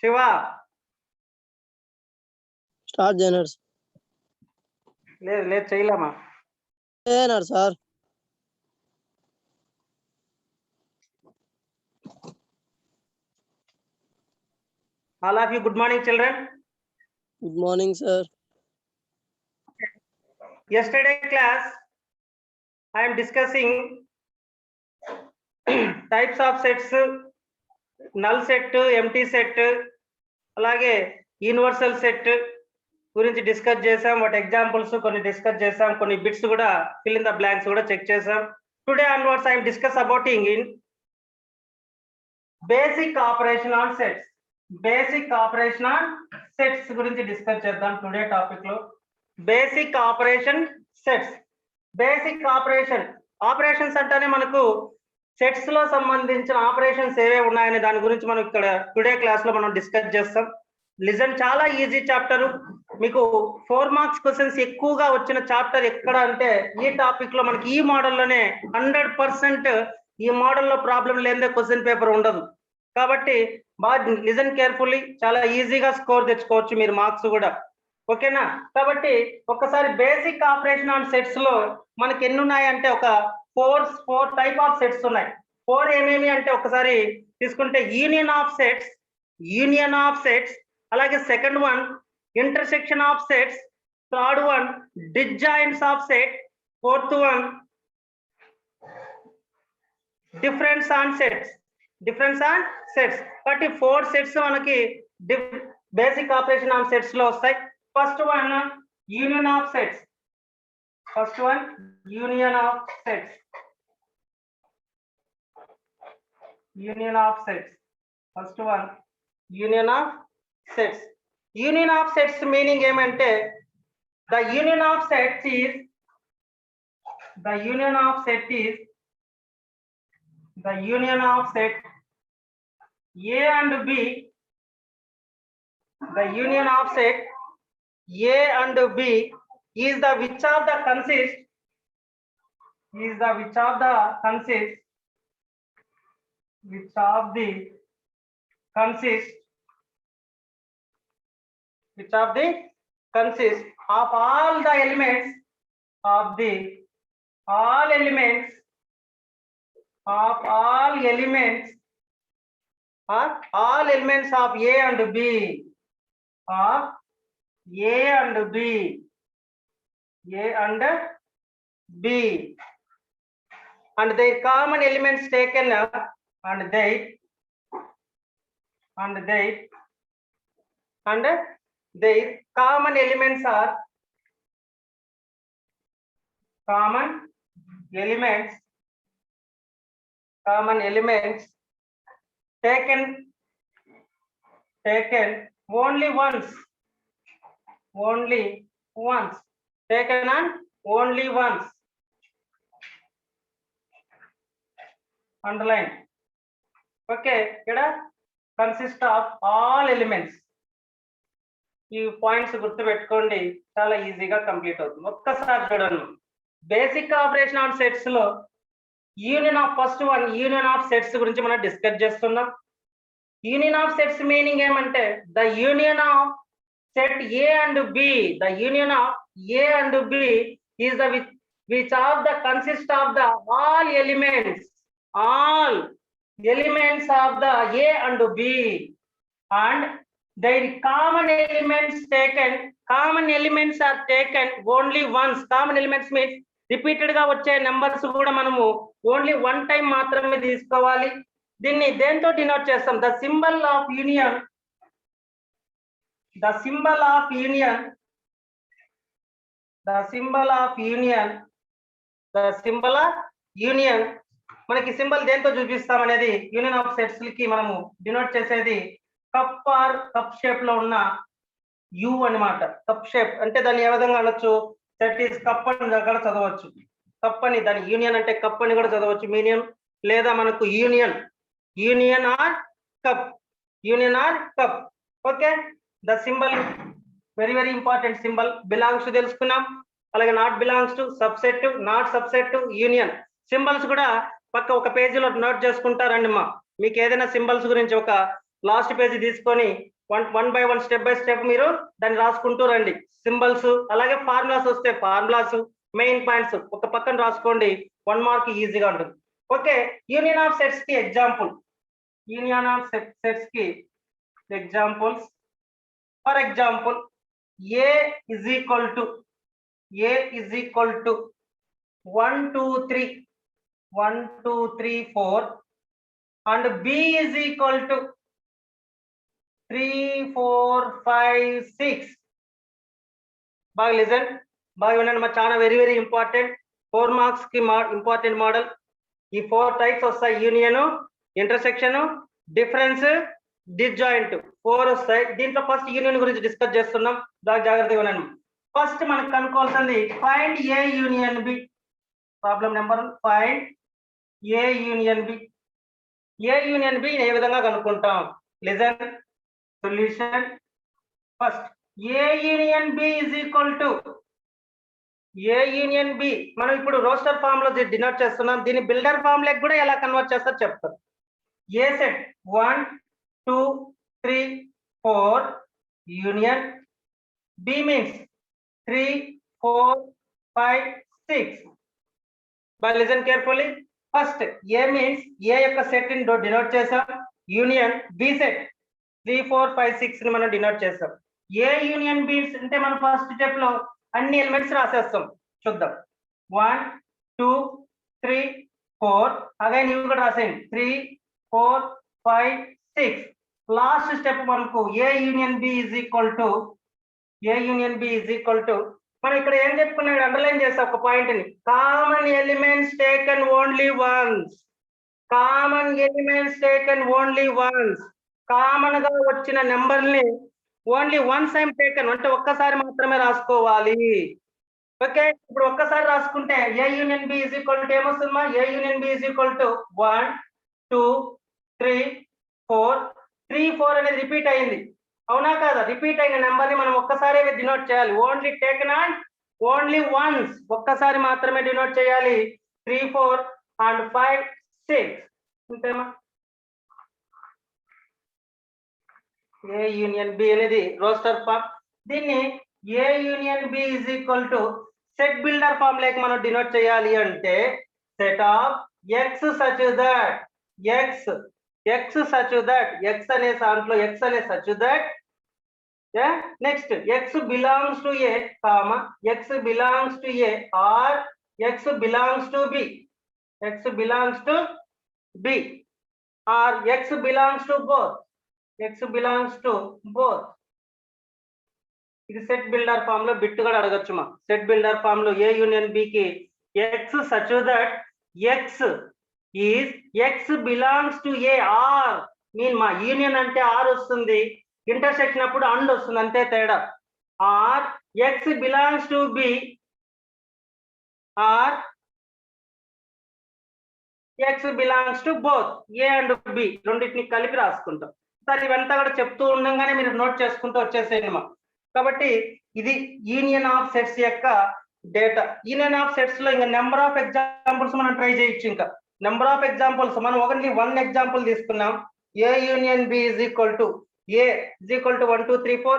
Shiva. Start చేయనారు లేదు చేయలేమా చేయనారు sir. All of you, good morning, children. Good morning sir. Yesterday class, I am discussing types of sets, null set, empty set, అలాగే universal set గురించి discuss చేసాం. వాటి examples కొన్ని discuss చేసాం, కొన్ని బిట్స్ కూడా ఫిల్ ఇన్ ద బ్లాంక్స్ కూడా check చేసాం. Today onwards I am discuss abouting in basic operation on sets. Basic operation on sets గురించి డిస్కస్ చేద్దాం టుడే టాపిక్ లో. Basic operation sets. Basic operations అంటేనే మనకు సెట్స్ లో సంబంధించిన ఆపరేషన్స్ ఏవే ఉన్నాయనే దాని గురించి మనం ఇక్కడ టుడే క్లాస్ లో మనం డిస్కస్ చేస్తాం. లిజన్ చాలా ఈజీ చాప్టర్. మీకు 4 మార్క్స్ క్వశ్చన్స్ ఎక్కువగా వచ్చిన చాప్టర్ ఎక్కడ అంటే ఈ టాపిక్ లో మనకి ఈ మోడల్లోనే 100% ఈ మోడల్లో ప్రాబ్లం లేనిదే క్వశ్చన్ పేపర్ ఉండదు. కాబట్టి బాగా లిజన్ కేర్ఫుల్లీ, చాలా ఈజీగా స్కోర్ తెచ్చుకోవచ్చు మీరు మార్క్స్ కూడా. ఓకేనా? కాబట్టి ఒక్కసారి బేసిక్ ఆపరేషన్ ఆన్ సెట్స్ లో మనకి ఎన్ని ఉన్నాయంటే ఒక ఫోర్ టైప్ ఆఫ్ సెట్స్ ఉన్నాయి. 4 ఏమేమి అంటే ఒకసారి తీసుకుంటే యూనియన్ ఆఫ్ సెట్స్, అలాగే second one intersection of sets, third one disjoints of set, fourth one difference on sets. కాబట్టి 4 సెట్స్ మనకి బేసిక్ ఆపరేషన్ ఆన్ సెట్స్ లో వస్తాయి. First one union of sets. First one union of sets. First one union of sets. Union of sets meaning ఏమంటే the union of set is the union of set A and B. The union of set A and B is the which of the consist of all the elements of the all elements of A and B, and their common elements taken and their common elements are common elements taken only once, taken on only once. Underline. Okay, ఇక్కడ consist of all elements. ఈ points గుర్తు పెట్టుకోండి, చాలా ఈజీగా complete అవుతుంది. ఒక్కసారి చూడండి, basic operation on sets లో first one union of sets గురించి మనం డిస్కస్ చేస్తున్నాం. యూనియన్ ఆఫ్ సెట్స్ మీనింగ్ ఏమంటే the union of set A and B. The union of A and B is the which of the consist of the all elements of the A and B and their common elements are taken only once. Common elements means repeated గా వచ్చే numbers కూడా మనము only one time మాత్రమే తీసుకోవాలి. దీన్ని దేంతో denote చేస్తాం? The symbol of union మనకి సింబల్ దేంతో చూపిస్తాం అనేది యూనియన్ ఆఫ్ సెట్స్ కి మనము డినోట్ చేసేది కప్ షేప్ లో ఉన్న యు అన్నమాట. కప్ షేప్ అంటే దాన్ని ఏ విధంగా అనొచ్చు? సెట్ ఈస్ కప్ అని కూడా చదవచ్చు. కప్ అని, దాని యూనియన్ అంటే కప్ అని కూడా చదవచ్చు మీనియం. లేదా మనకు union or cup. Okay, the symbol very important. Symbol belongs to తెలుసుకున్నాం, అలాగే not belongs to, subset, not subset, union. Symbols కూడా పక్క ఒక పేజీలో నోట్ చేసుకుంటారండి. మీకు ఏదైనా సింబల్స్ గురించి ఒక లాస్ట్ పేజ్ తీసుకొని one by one step by step మీరు దాన్ని రాసుకుంటూ రండి. సింబల్స్ అలాగే ఫార్ములాస్ వస్తే ఫార్ములాస్, మెయిన్ పాయింట్స్ ఒక పక్కన రాసుకోండి. 1 మార్క్ ఈజీగా ఉంటుంది. ఓకే, యూనియన్ ఆఫ్ సెట్స్ కి ఎగ్జాంపుల్. యూనియన్ ఆఫ్ సెట్స్ కి examples. For example, A is equal to 1 2 3 1 2 3 4 and B is equal to 3 4 5 6. బాగా లిజన్, బాగా వినండి. మా చాలా వెరీ వెరీ ఇంపార్టెంట్. 4 మార్క్స్ కి ఇంపార్టెంట్ మోడల్. ఈ 4 టైప్స్ వస్తాయి: యూనియన్, ఇంటర్సెక్షన్, డిఫరెన్స్, డిస్జాయింట్. 4 వస్తాయి. దీంట్లో ఫస్ట్ యూనియన్ గురించి డిస్కస్ చేస్తున్నాం. జాగ్రత్తగా వినండి. ఫస్ట్ మనకు కనుక్కోవాల్సింది find A union B. Problem number 1, find A union B. A union B ఏ విధంగా కనుక్కుంటాం? Listen, solution. First A union B is equal to A union B. మనం ఇప్పుడు రోస్టర్ ఫామ్ లో డినోట్ చేస్తున్నాం. దీన్ని బిల్డర్ ఫామ్ లెక్క కూడా ఎలా కన్వర్ట్ చేస్తారో చెప్తాం. A set 1 2 3 4 union B means 3 4 5 6. But listen carefully. First A means A యొక్క సెట్ ని డినోట్ చేసాం. యూనియన్ బి సెట్ 3 4 5 6 ని మనం డినోట్ చేసాం. ఏ యూనియన్ బి అంటే మనం ఫస్ట్ స్టెప్ లో అన్ని ఎలిమెంట్స్ రాసేస్తాం. చూద్దాం. 1 2 3 4 అగైన్ ఇవి కూడా రాసేయండి. 3 4 5 6. లాస్ట్ స్టెప్ మనకు A union B is equal to మనం ఇక్కడ ఏం చెప్పుకున్నాడు? అండర్లైన్ చేస్తా ఒక పాయింట్ ని. Common elements taken only once. Common elements taken only once. Common గా వచ్చిన నెంబర్ ని ఓన్లీ వన్స్ టైం టేకన్ అంటే ఒక్కసారి మాత్రమే రాసుకోవాలి. ఓకే, ఇప్పుడు ఒక్కసారి రాసుకుంటే A union B is equal to ఏమొస్తుందమ్మా? A union B is equal to 1 2 3 4. 3 4 అనేది రిపీట్ అయింది, అవునా కాదా? రిపీట్ అయిన నెంబర్ ని మనం ఒక్కసారి డినోట్ చేయాలి. Only taken on only once. ఒక్కసారి మాత్రమే డినోట్ చేయాలి. 3 4 and 5 6. అంతేమా? ఏ యూనియన్ బి అనేది రోస్టర్ ఫామ్. దీన్ని A union B is equal to set builder form లేక మనం డినోట్ చేయాలి అంటే set of x such that x అనే దాంట్లో ఎక్స్ అనే such that next x belongs to A comma x belongs to A or x belongs to B or x belongs to both. ఇది set builder form లో bit కూడా అడగచ్చు మా. Set builder form లో A union B కి x such that x belongs to A or mean మా union అంటే or వస్తుంది, ఇంటర్సెక్షన్ అప్పుడు అండ్ వస్తుంది, అంతే తేడా. Or x belongs to B or x belongs to both A and B. రెండింటిని కలిపి రాసుకుంటాం. సరే, ఇవంతా కూడా చెప్తూ ఉండగానే మీరు నోట్ చేసుకుంటూ వచ్చేసేయండి మా. కాబట్టి ఇది యూనియన్ ఆఫ్ సెట్స్ యొక్క డేటా. యూనియన్ ఆఫ్ సెట్స్ లో ఇంకా నెంబర్ ఆఫ్ ఎగ్జాంపుల్స్ మనం ట్రై చేయొచ్చు. ఇంకా నెంబర్ ఆఫ్ ఎగ్జాంపుల్స్ మనం ఒకటి 1 ఎగ్జాంపుల్ తీసుకున్నాం. A union B is equal to A is equal to 1 2 3 4,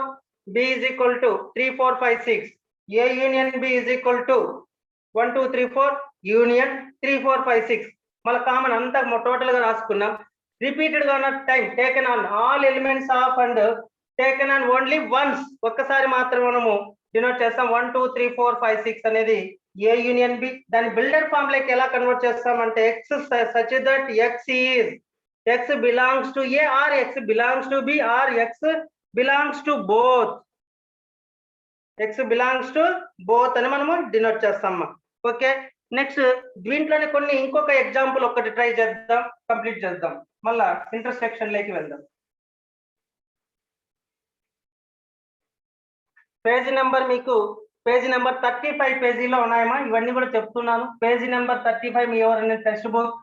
B is equal to 3 4 5 6. A union B is equal to 1 2 3 4 union 3 4 5 6. మళ్ళీ common అంతా టోటల్ గా రాసుకున్నాం. రిపీటెడ్ గా ఉన్న time taken on all elements of and taken on only once. ఒక్కసారి మాత్రం మనము denote చేస్తాం. 1 2 3 4 5 6 అనేది ఏ యూనియన్ బి. దాని బిల్డర్ ఫామ్ లైక్ ఎలా కన్వర్ట్ చేస్తామంటే X such that x belongs to A or x belongs to B or x belongs to both. అని మనము డినోట్ చేస్తామా. ఓకే, నెక్స్ట్ దీంట్లోనే కొన్ని ఇంకొక ఎగ్జాంపుల్ ఒకటి ట్రై చేద్దాం, కంప్లీట్ చేద్దాం. మళ్ళా ఇంటర్సెక్షన్ లోకి వెళ్దాం. పేజీ నెంబర్ మీకు పేజీ నెంబర్ 35 పేజీలో ఉన్నాయమ్మా. ఇవన్నీ కూడా చెప్తున్నాను. పేజీ నెంబర్ 35 మీ ఎవరైనా టెక్స్ట్ బుక్.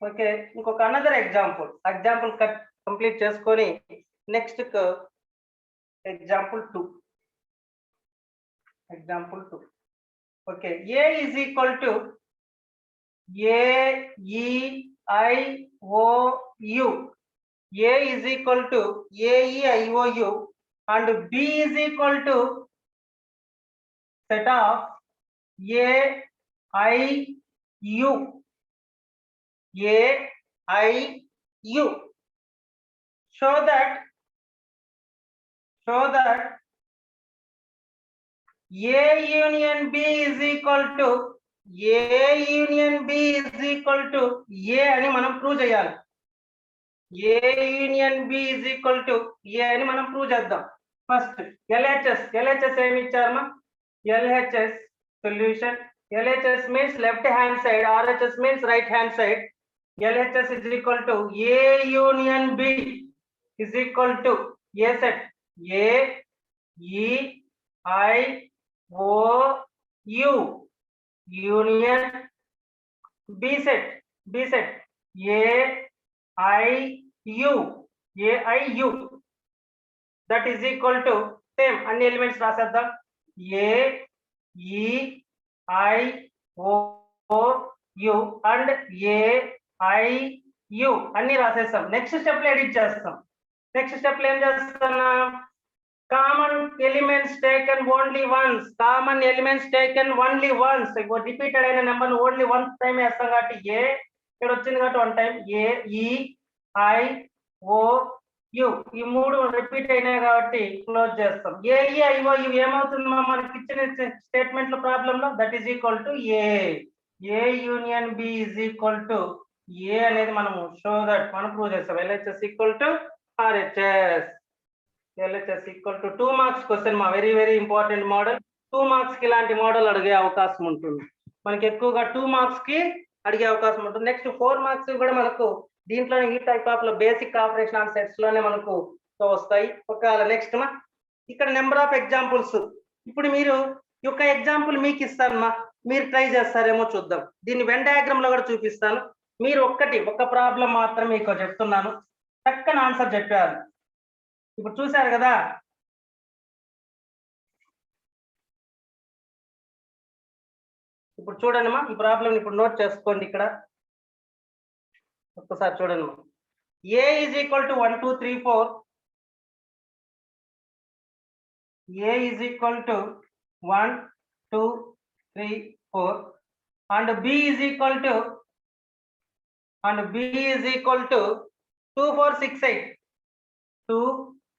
ఓకే, ఇంకొక అనదర్ ఎగ్జాంపుల్ కంప్లీట్ చేసుకొని next example 2. Okay, A is equal to AEIOU. A is equal to AEIOU and B is equal to set of AIU. Show that A union B is equal to A అని మనం prove చేయాలి. A union B is equal to A అని మనం prove చేద్దాం. First LHS ఏమి ఇచ్చారమ్మా? LHS solution. LHS means left hand side, RHS means right hand side. LHS is equal to A union B is equal to A set AEIOU union B set AIU that is equal to same అన్ని elements రాసేద్దాం. AEIOU and AIU అన్ని రాసేస్తాం. Next step లో edit చేస్తాం. Next step లో ఏం చేస్తున్నాం? Common elements taken only once. Repeated అయిన number only one time వేస్తాం కాబట్టి ఏ ఇక్కడ వచ్చింది కాబట్టి వన్ టైం AEIOU ఈ మూడు రిపీట్ అయినాయి కాబట్టి క్లోజ్ చేస్తాం. AEIOU ఏమవుతుంది మనకి ఇచ్చిన స్టేట్మెంట్ లో ప్రాబ్లం లో? That is equal to A union B is equal to A అనేది మనము షో దట్ మనం ప్రూవ్ చేస్తాం. LHS equal to RHS. LHS equal to 2 marks question మా వెరీ ఇంపార్టెంట్ మోడల్. 2 మార్క్స్ కి ఇలాంటి మోడల్ అడిగే అవకాశం ఉంటుంది. మనకి ఎక్కువగా 2 మార్క్స్ కి అడిగే అవకాశం ఉంటుంది. నెక్స్ట్ 4 మార్క్స్ కూడా మనకు దీంట్లోనే ఈ టైప్ ఆఫ్ లో బేసిక్ ఆపరేషన్ ఆన్ సెట్స్ లోనే మనకు వస్తాయి. ఒకవేళ నెక్స్ట్ ఇక్కడ నెంబర్ ఆఫ్ ఎగ్జాంపుల్స్. ఇప్పుడు మీరు ఈ యొక్క ఎగ్జాంపుల్ మీకు ఇస్తానమ్మా, మీరు ట్రై చేస్తారేమో చూద్దాం. దీన్ని వెన్ డయాగ్రామ్ లో కూడా చూపిస్తాను. మీరు ఒక ప్రాబ్లం మాత్రం మీకు చెప్తున్నాను, చక్కని ఆన్సర్ చెప్పారు. ఇప్పుడు చూశారు కదా, ఇప్పుడు చూడండి మా ఈ ప్రాబ్లం ఇప్పుడు నోట్ చేసుకోండి. ఇక్కడ ఒక్కసారి చూడండి మా. A is equal to 1 2 3 4. A is equal to 1 2 3 4 and B is equal to 2 4 6 8. 2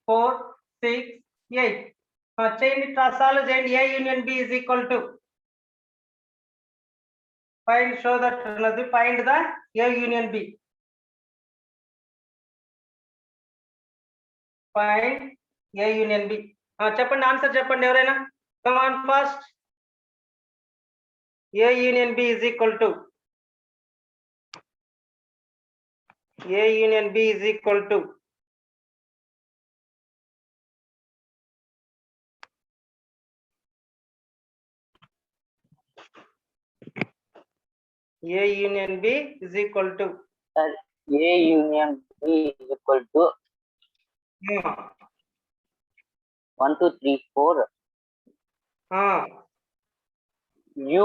4 6 8. చేయండి, సాల్వ్ చేయండి. A union B is equal to find the A union B. Find A union B. చెప్పండి, answer చెప్పండి ఎవరైనా. Come on first. A union B is equal to A union B is equal to A union B is equal to 1 2 3 4. U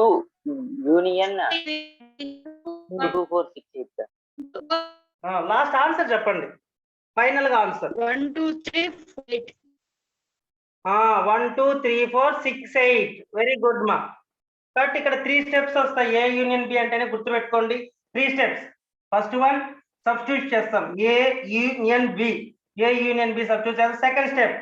union 2 4 6 8. Last answer చెప్పండి, final గా answer. 1 2 3 4 8. 1 2 3 4 6 8. Very good మా. కాబట్టి ఇక్కడ 3 steps వస్తాయి. ఏ union B అంటేనే గుర్తుపెట్టుకోండి 3 steps. First one substitute చేస్తాం, A union B substitute చేస్తాం. సెకండ్ స్టెప్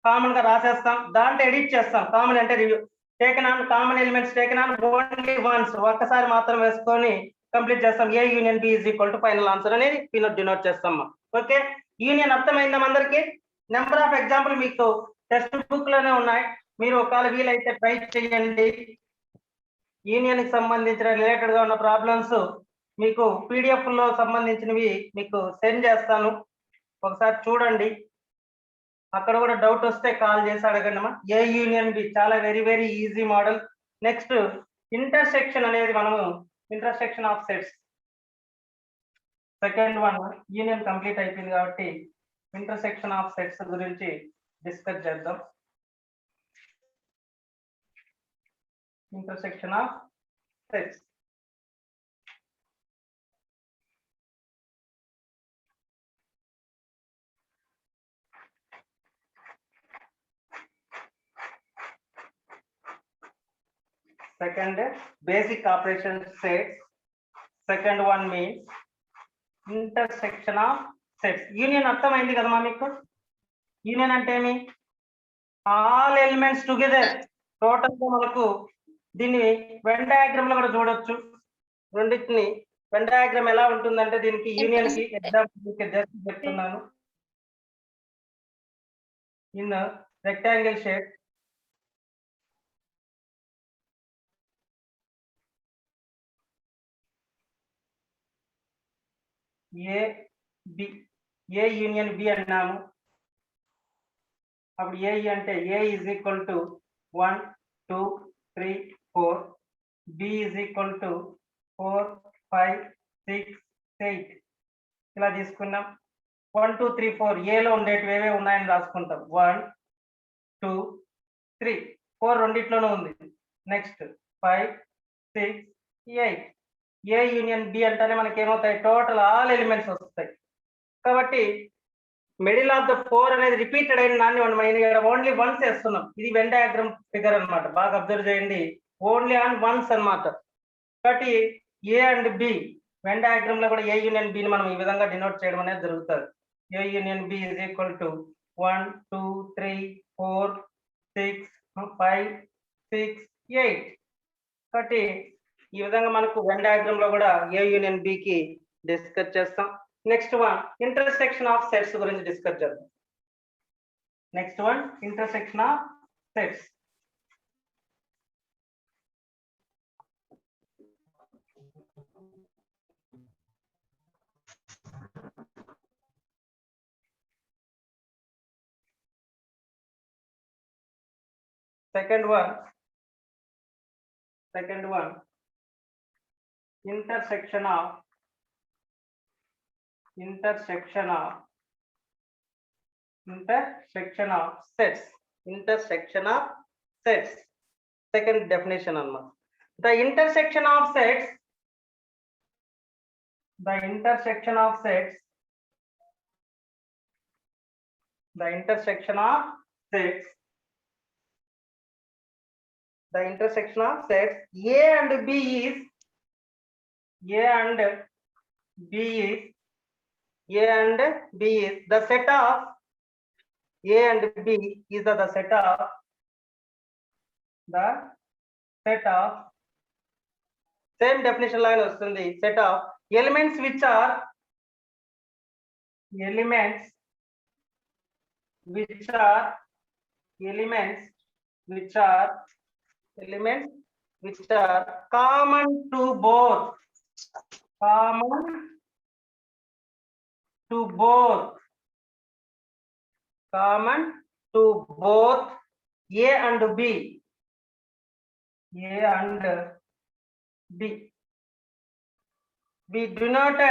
కామన్ గా రాసేస్తాం, దాంట్లో ఎడిట్ చేస్తాం. కామన్ అంటే review taken on, common elements taken on only once, ఒక్కసారి మాత్రం వేసుకొని కంప్లీట్ చేస్తాం. A union B is equal to final answer అనేది డినోట్ చేస్తాం. ఓకే, యూనియన్ అర్థమైందా అందరికి? నెంబర్ ఆఫ్ ఎగ్జాంపుల్ మీకు టెక్స్ట్ బుక్ లోనే ఉన్నాయి, మీరు ఒకవేళ వీలైతే ట్రై చేయండి. యూనియన్ కి సంబంధించిన రిలేటెడ్ గా ఉన్న ప్రాబ్లమ్స్ మీకు పీడిఎఫ్ లో సంబంధించినవి మీకు సెండ్ చేస్తాను, ఒకసారి చూడండి. అక్కడ కూడా డౌట్ వస్తే కాల్ చేసి అడగండి అమ్మా. ఏ యూనియన్ బి చాలా very easy model. Next intersection అనేది మనము intersection of sets. Second one union complete అయిపోయింది కాబట్టి ఇంటర్సెక్షన్ ఆఫ్ సెట్స్ గురించి డిస్కస్ చేద్దాం. Intersection of sets. Second, basic operation sets. Second one means intersection of sets. Union అర్థమైంది కదమ్మా మీకు? యూనియన్ అంటే ఏమి? All elements together. టోటల్ గా మనకు దీన్ని వెన్ డయాగ్రామ్ లో కూడా చూడొచ్చు. రెండింటిని వెన్ డయాగ్రామ్ ఎలా ఉంటుందంటే దీనికి యూనియన్ కి ఎగ్జాంపుల్ జస్ట్ చెప్తున్నాను. In rectangle shape A B, A union B అన్నాము. అప్పుడు ఏ అంటే A is equal to 1 2 3 4, B is equal to 4 5 6 8 ఇలా తీసుకున్నాం. 1 2 3 4 ఏలో ఉండేటివి ఏవే ఉన్నాయని రాసుకుంటాం. 1 2 3 4 రెండిట్లోనూ ఉంది. నెక్స్ట్ 5 6 8. ఏ యూనియన్ బి అంటేనే మనకి ఏమవుతాయి? టోటల్ ఆల్ ఎలిమెంట్స్ వస్తాయి. కాబట్టి మిడిల్ ఆఫ్ ద 4 అనేది రిపీటెడ్ అయిన దాన్ని మనం ఓన్లీ వన్స్ వేస్తున్నాం. ఇది వెన్ డయాగ్రామ్ ఫిగర్ అన్నమాట. బాగా అబ్జర్వ్ చేయండి, ఓన్లీ ఆన్ వన్స్ అన్నమాట. కాబట్టి A and B Venn diagram లో కూడా ఏ యూనియన్ బిని మనం ఈ విధంగా డినోట్ చేయడం అనేది జరుగుతుంది. A union B is equal to 1 2 3 4 6 5 6 8. కాబట్టి ఈ విధంగా మనకు వెన్ డయాగ్రామ్ లో కూడా ఏ యూనియన్ బి కి డిస్కస్ చేస్తాం. Next one intersection of sets గురించి డిస్కస్ చేద్దాం. Next one intersection of sets. Second one intersection of sets. Intersection of sets. Second definition anma. The intersection of sets. The intersection of sets. The intersection of sets. The intersection of sets A and B is the set of A and B is the set of same definition line వస్తుంది. Set of elements which are common to both A and B. We denote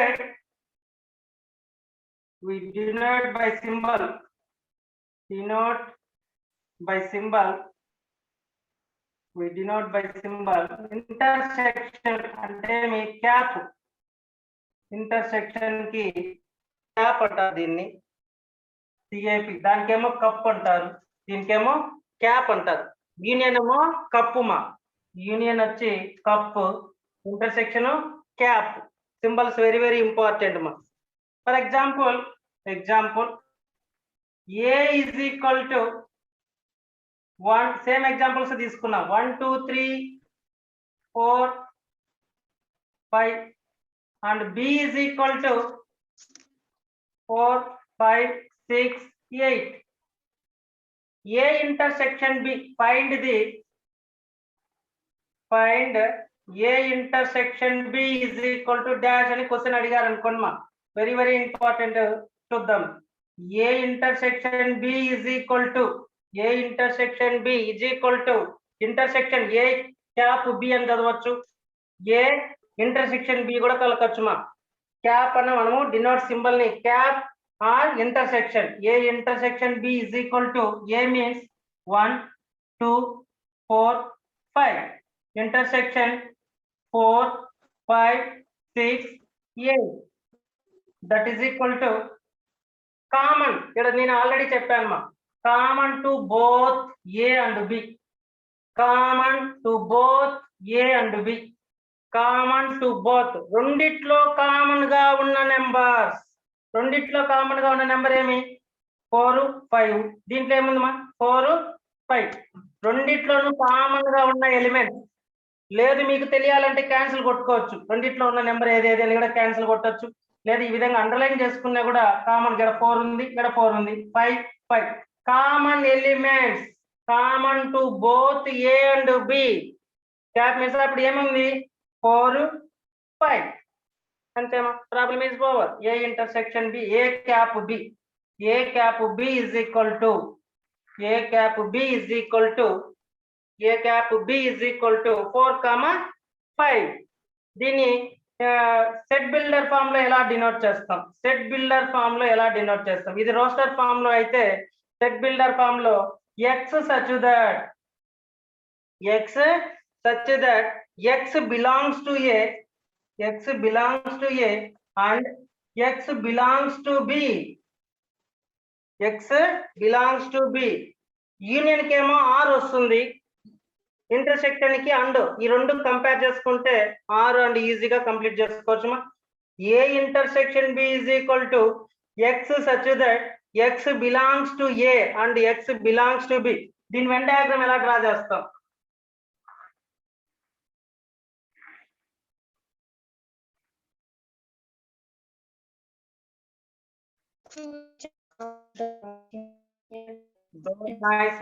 by symbol. We denote by symbol. Intersection అంటే మీ cap. Intersection కి cap అంటారు దీన్ని. CAP దానికేమో cup అంటారు, దీనికేమో cap అంటారు. Union ఏమో కప్పుమా. యూనియన్ వచ్చి cup, intersection cap. Symbols very very important మా. For example A is equal to 1. Same examples తీసుకున్నాం. 1 2 3 4 5 and B is equal to 4 5 6 8. A intersection B. Find A intersection B is equal to dash అని question అడిగారు అనుకోండి మా. Very very important చూద్దాం. A intersection B is equal to intersection A cap B అని చదవచ్చు. A intersection B కూడా కలకొచ్చు మా. Cap అన్న మనము డినోట్ సింబల్ ని cap or intersection A intersection B is equal to A means 1 2 4 5 intersection 4 5 6 8 that is equal to common ఇక్కడ నేను already చెప్పాను common to both A and B common to both A and B common to both రెండిట్లో common గా ఉన్న numbers రెండిట్లో common గా ఉన్న number ఏమి 4 5 దీంట్లో ఏముందమ్మా 4 5 రెండిట్లోనూ కామన్ గా ఉన్న ఎలిమెంట్ లేదు మీకు తెలియాలంటే క్యాన్సిల్ కొట్టుకోవచ్చు రెండిట్లో ఉన్న నెంబర్ ఏదేది అని కూడా క్యాన్సిల్ కొట్టొచ్చు లేదు ఈ విధంగా అండర్లైన్ చేసుకున్నా కూడా కామన్ ఇక్కడ 4 ఉంది ఇక్కడ 4 ఉంది 5 5 common elements common to both A and B cap means అప్పుడు ఏముంది 4 5 అంతేమా problem is over A intersection B A cap B is equal to A cap B is equal to 4 5 దీన్ని సెట్ బిల్డర్ ఫామ్ లో ఎలా denote చేస్తాం ఇది roster form లో అయితే సెట్ బిల్డర్ ఫామ్ లో x such that x belongs to a and x belongs to b union కి ఏమో r వస్తుంది ఇంటర్సెక్షన్ కి అండ్ ఈ రెండు కంపేర్ చేసుకుంటే r అండ్ ఈజీగా కంప్లీట్ చేసుకోవచ్చు A intersection b is equal to x such that x belongs to a and x belongs to b దీని వెన్ డయాగ్రామ్ ఎలా డ్రా చేస్తాం nice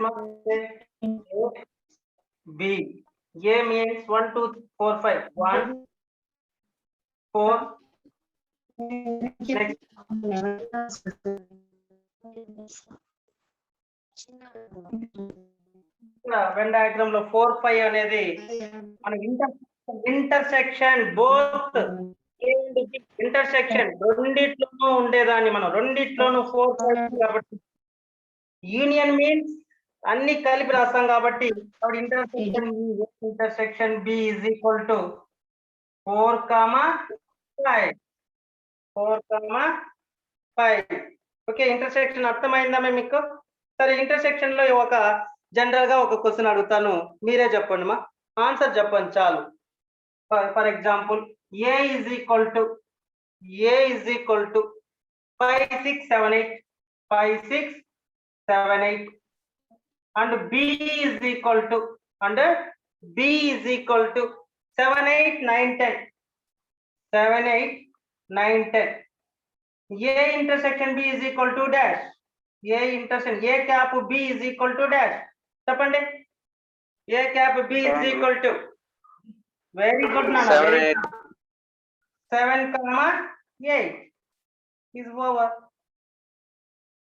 b a means 1 2 4 5 1 4 next when diagram లో 4 5 అనేది మన intersection both intersection రెండిట్లోనూ ఉండేదాన్ని మనం రెండిట్లోనూ 4 5 కాబట్టి యూనియన్ మీన్స్ అన్ని కలిపి రాస్తాం కాబట్టి intersection B is equal to 4 5 okay intersection అర్థమైందా మీకు సరే ఇంటర్సెక్షన్ లో ఒక జనరల్ గా ఒక క్వశ్చన్ అడుగుతాను మీరే చెప్పండి మా ఆన్సర్ చెప్పండి చాలు for example A is equal to 5 6 7 8 5 6 7 8 and b is equal to 7 8 9 10 7 8 9 10 a intersection b is equal to dash a intersection a cap b is equal to dash చెప్పండి a cap b is equal to very good nana 7 8 is over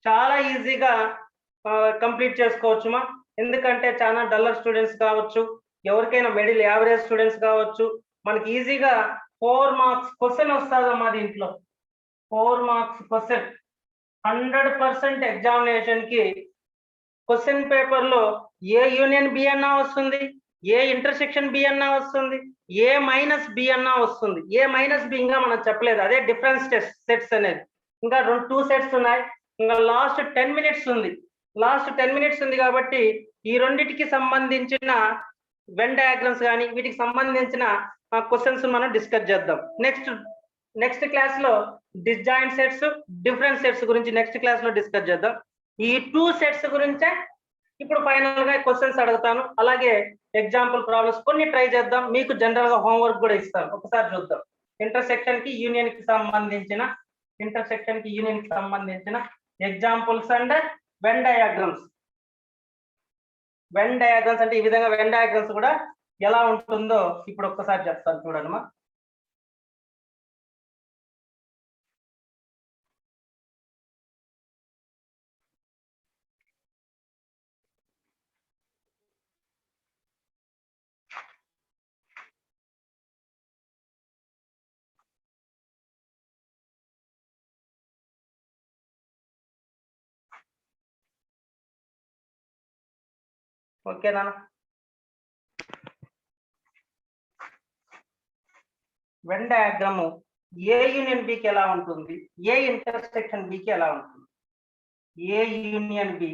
చాలా ఈజీగా complete చేసుకోవచ్చు మా ఎందుకంటే చాలా duller students కావచ్చు ఎవరికైనా middle average students కావచ్చు మనకి ఈజీగా 4 మార్క్స్ క్వశ్చన్ వస్తుందమ్మా దీంట్లో 4 మార్క్స్ క్వశ్చన్ 100% ఎగ్జామినేషన్ కి క్వశ్చన్ పేపర్ లో ఏ యూనియన్ బి అన్నా వస్తుంది ఏ ఇంటర్సెక్షన్ బి అన్నా వస్తుంది ఏ మైనస్ బి అన్నా వస్తుంది ఏ మైనస్ బి ఇంకా మనం చెప్పలేదు అదే డిఫరెన్స్ సెట్స్ అనేది ఇంకా 2 సెట్స్ ఉన్నాయి ఇంకా లాస్ట్ 10 మినిట్స్ ఉంది కాబట్టి ఈ రెండిటికి సంబంధించిన వెన్ డయాగ్రామ్స్ కానీ వీటికి సంబంధించిన క్వశ్చన్స్ మనం డిస్కస్ చేద్దాం నెక్స్ట్ క్లాస్ లో డిస్జాయింట్ సెట్స్ డిఫరెంట్ సెట్స్ గురించి నెక్స్ట్ క్లాస్ లో డిస్కస్ చేద్దాం ఈ 2 సెట్స్ గురించే ఇప్పుడు ఫైనల్ గా క్వశ్చన్స్ అడుగుతాను అలాగే ఎగ్జాంపుల్ ప్రాబ్లమ్స్ కొన్ని ట్రై చేద్దాం మీకు జనరల్ గా హోంవర్క్ కూడా ఇస్తాను ఒకసారి చూద్దాం ఇంటర్సెక్షన్ కి యూనియన్ కి సంబంధించిన ఎగ్జాంపుల్స్ అండ్ వెన్ డయాగ్రామ్స్ అంటే ఈ విధంగా వెన్ డయాగ్రామ్స్ కూడా ఎలా ఉంటుందో ఇప్పుడు ఒక్కసారి చెప్తాను చూడండి ఓకేనా? వెన్ డయాగ్రామ్ ఏ యూనియన్ బికి ఎలా ఉంటుంది, ఏ ఇంటర్సెక్షన్ బికి ఎలా ఉంటుంది? A union B,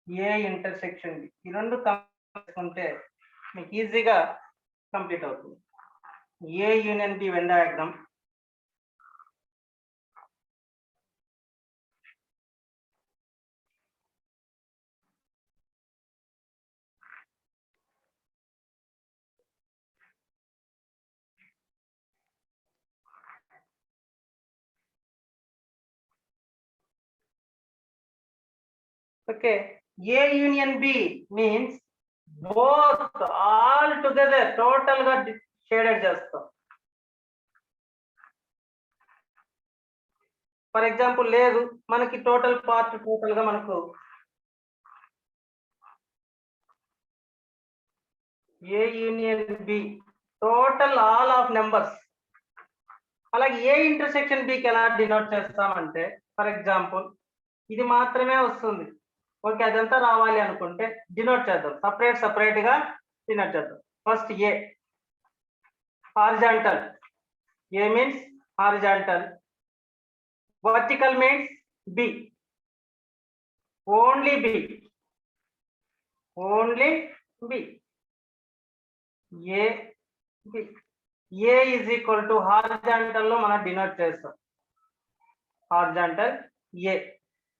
A intersection B, ఈ రెండు చేసుకుంటే మీకు ఈజీగా కంప్లీట్ అవుతుంది. A union B Venn diagram okay. A union B means both all together total గా షేడెడ్ చేస్తాం. ఫర్ ఎగ్జాంపుల్ లేదు మనకి టోటల్ పార్ట్ టోటల్ గా మనకు A union B total all of numbers. అలాగే ఏ ఇంటర్సెక్షన్ బికి ఎలా డినోట్ చేస్తామంటే ఫర్ ఎగ్జాంపుల్ ఇది మాత్రమే వస్తుంది, ఓకే అదంతా రావాలి అనుకుంటే డినోట్ చేద్దాం, సపరేట్ గా డినోట్ చేద్దాం. First A horizontal, A means horizontal, vertical means B, only B, only B, A B. A is equal to horizontal లో మనం డినోట్ చేస్తాం, horizontal A.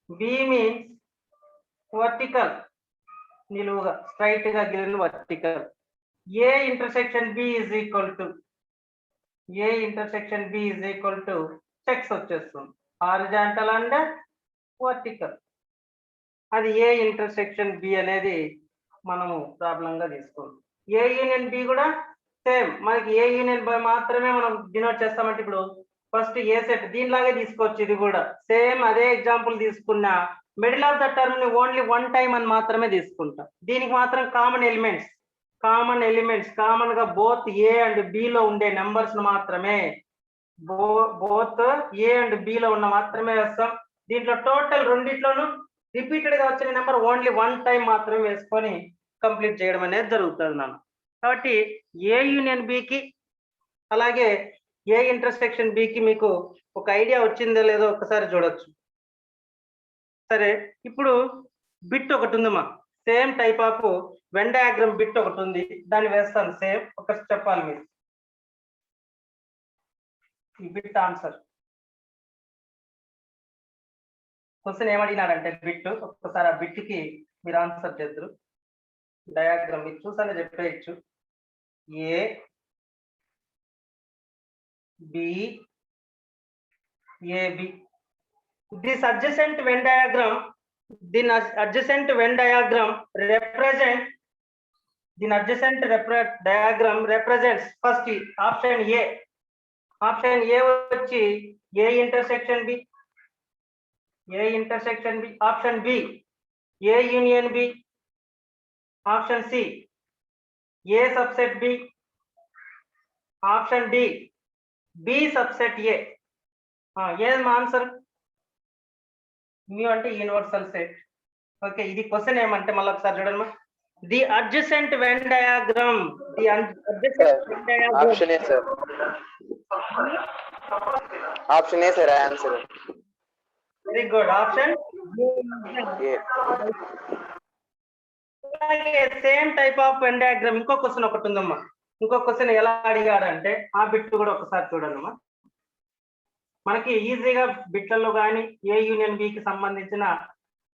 B means vertical, నిలువుగా స్ట్రైట్ గా గిరిన vertical. A intersection B is equal to, A intersection B is equal to checks వచ్చేస్తుంది, horizontal and vertical. అది A intersection B అనేది మనము ప్రాబ్లం గా తీసుకోవాలి. ఏ యూనియన్ బి కూడా సేమ్, మనకి ఏ యూనియన్ బి మాత్రమే మనం డినోట్ చేస్తామంటే ఇప్పుడు ఫస్ట్ ఏ సెట్ దీనిలాగే తీసుకోవచ్చు, ఇది కూడా సేమ్ అదే ఎగ్జాంపుల్ తీసుకున్నా మిడిల్ ఆఫ్ ద టర్మ్ ని ఓన్లీ వన్ టైం అని మాత్రమే తీసుకుంటాం. దీనికి మాత్రం కామన్ ఎలిమెంట్స్ కామన్ గా బోత్ ఏ అండ్ బి లో ఉండే నెంబర్స్ మాత్రమే, బోత్ ఏ అండ్ బి లో ఉన్న మాత్రమే వేస్తాం. దీంట్లో టోటల్ రెండిట్లోనూ రిపీటెడ్ గా వచ్చిన నెంబర్ ఓన్లీ వన్ టైం మాత్రమే వేసుకొని కంప్లీట్ చేయడం అనేది జరుగుతుంది నాన్న. కాబట్టి ఏ యూనియన్ బికి అలాగే ఏ ఇంటర్సెక్షన్ బికి మీకు ఒక ఐడియా వచ్చిందో లేదో ఒకసారి చూడొచ్చు. సరే, ఇప్పుడు బిట్ ఒకటి ఉందమ్మా, same type of Venn diagram bit ఒకటి ఉంది, దాన్ని వేస్తాను సేమ్. ఒక చెప్పాలి మీరు ఈ బిట్ ఆన్సర్. క్వశ్చన్ ఏమడిగినాడంటే బిట్, ఒక్కసారి ఆ బిట్ కి మీరు ఆన్సర్ చేద్దరు. డయాగ్రామ్ మీరు చూసానే చెప్పేయచ్చు. A B AB, this adjacent Venn diagram, the adjacent Venn diagram represents first option A. Option A వచ్చి A intersection B, option B A union B, option C A subset B, option D B subset A. ఏం answer mu అంటే universal set. Okay, ఇది question ఏమంటే మళ్ళీ ఒకసారి చూడండి. The adjacent Venn diagram, option A sir, option A sir answer. Very good, option A. Same type of Venn diagram ఇంకో question ఒకటి ఉందమ్మా. ఇంకో క్వశ్చన్ ఎలా అడిగాడంటే ఆ బిట్ కూడా ఒకసారి చూడండి. మనకి ఈజీగా బిట్లలో కానీ ఏ యూనియన్ బికి సంబంధించిన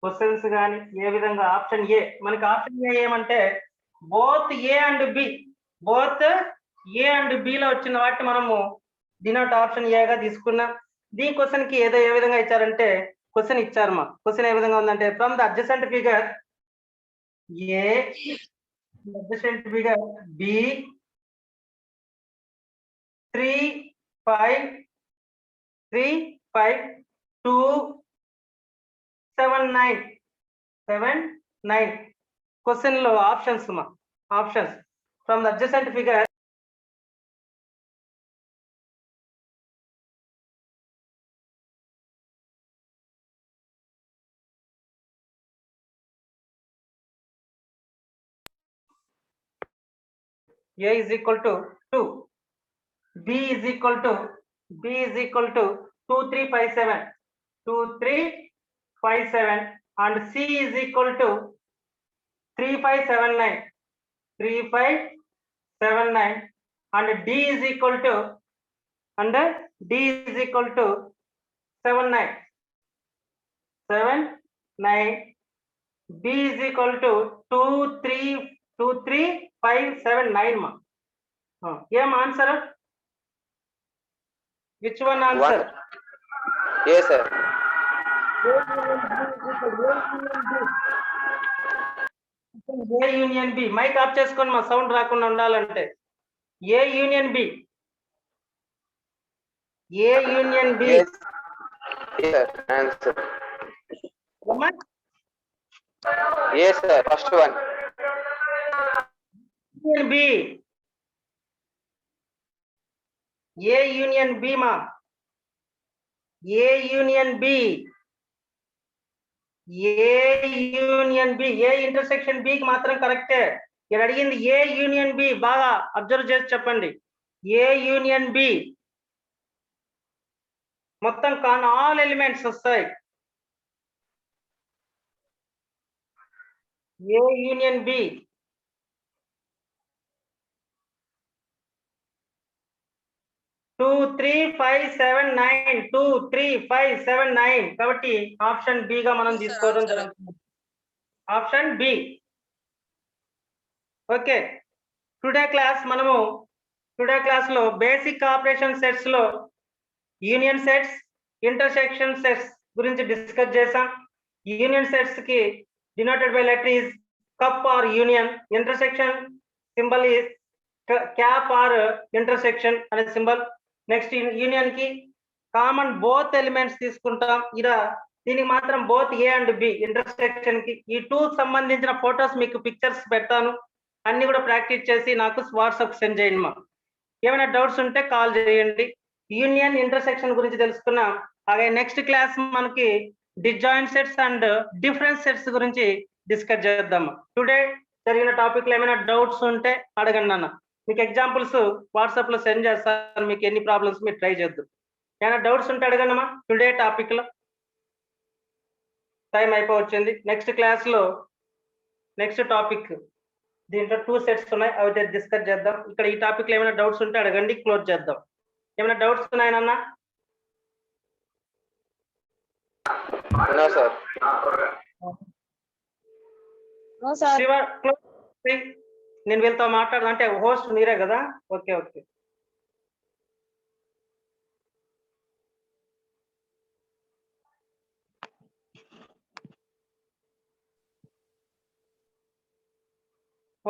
క్వశ్చన్స్ కానీ ఏ విధంగా ఆప్షన్ ఏ, మనకి ఆప్షన్ ఏ ఏమంటే బోత్ ఏ అండ్ బి లో వచ్చిన వాటిని మనము డినోట్ ఆప్షన్ ఏగా తీసుకున్నాం. దీని క్వశ్చన్ కి ఏదో ఏ విధంగా ఇచ్చారంటే క్వశ్చన్ ఇచ్చారు మా క్వశ్చన్ ఏ విధంగా ఉందంటే from the adjacent figure A, adjacent figure B 3 5 3 5 2 7 9 question లో options from the adjacent figure A is equal to 2. B is equal to 2357. 2357 and C is equal to 3579. 3579 and D is equal to 79. 79. B is equal to 23579 ma. Em answer? Which one answer? Yes, sir. A union B. Mic off చేసుకోండి మా sound రాకుండా ఉండాలంటే. A union B. A union B. Yes. Yes, sir. Answer. Yes, sir. First one. Union B. A union B ma. A union B. A union B. A intersection B కి మాత్రం కరెక్టే. ఇక్కడ అడిగింది A union B. బాగా observe చేసి చెప్పండి. A union B. మొత్తం all elements వస్తాయి. A union B. Two, three, five, 7, 9. 2, 3, 5, 7, 9. కాబట్టి ఆప్షన్ బి గా మనం తీసుకోవడం జరుగుతుంది. Option B. Okay, today class లో బేసిక్ ఆపరేషన్ సెట్స్ లో యూనియన్ సెట్స్, ఇంటర్సెక్షన్ సెట్స్ గురించి డిస్కస్ చేసాం. యూనియన్ సెట్స్ కి denoted by letter is cup or union. Intersection symbol is cap or intersection అనే సింబల్. నెక్స్ట్ యూనియన్ కి కామన్ బోత్ ఎలిమెంట్స్ తీసుకుంటాం. దీనికి మాత్రం both A and B. Intersection కి ఈ టూ సంబంధించిన ఫొటోస్ మీకు పిక్చర్స్ పెడతాను. అన్ని కూడా ప్రాక్టీస్ చేసి నాకు వాట్సాప్ సెండ్ చేయండి మా. ఏమైనా డౌట్స్ ఉంటే కాల్ చేయండి. యూనియన్, ఇంటర్సెక్షన్ గురించి తెలుసుకున్నాం. అలాగే నెక్స్ట్ క్లాస్ మనకి disjoint sets and difference sets గురించి డిస్కస్ చేద్దాం. టుడే జరిగిన టాపిక్ లో ఏమైనా డౌట్స్ ఉంటే అడగండి అన్న. మీకు ఎగ్జాంపుల్స్ వాట్సాప్ లో సెండ్ చేస్తాను. మీకు ఎన్ని ప్రాబ్లమ్స్ మీరు ట్రై చేద్దాం. ఏమైనా డౌట్స్ ఉంటే అడగండి అమ్మా. టుడే టాపిక్ లో టైం అయిపోవచ్చింది. నెక్స్ట్ క్లాస్ లో నెక్స్ట్ టాపిక్, దీంట్లో 2 సెట్స్ ఉన్నాయి, అవి డిస్కస్ చేద్దాం. ఇక్కడ ఈ టాపిక్ లో ఏమైనా డౌట్స్ ఉంటే అడగండి, క్లోజ్ చేద్దాం. ఏమైనా డౌట్స్ ఉన్నాయనన్నా? No, sir. No, sir. Shiva, close. నేను వీళ్ళతో మాట్లాడదా అంటే హోస్ట్ మీరే కదా? Okay okay.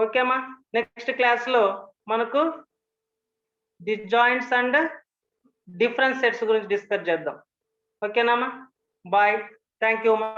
ఓకే అమ్మా, నెక్స్ట్ క్లాస్ లో మనకు డిజాయింట్స్ అండ్ డిఫరెన్స్ సెట్స్ గురించి డిస్కస్ చేద్దాం. ఓకేనా అమ్మా? బాయ్. థ్యాంక్ యూ అమ్మా.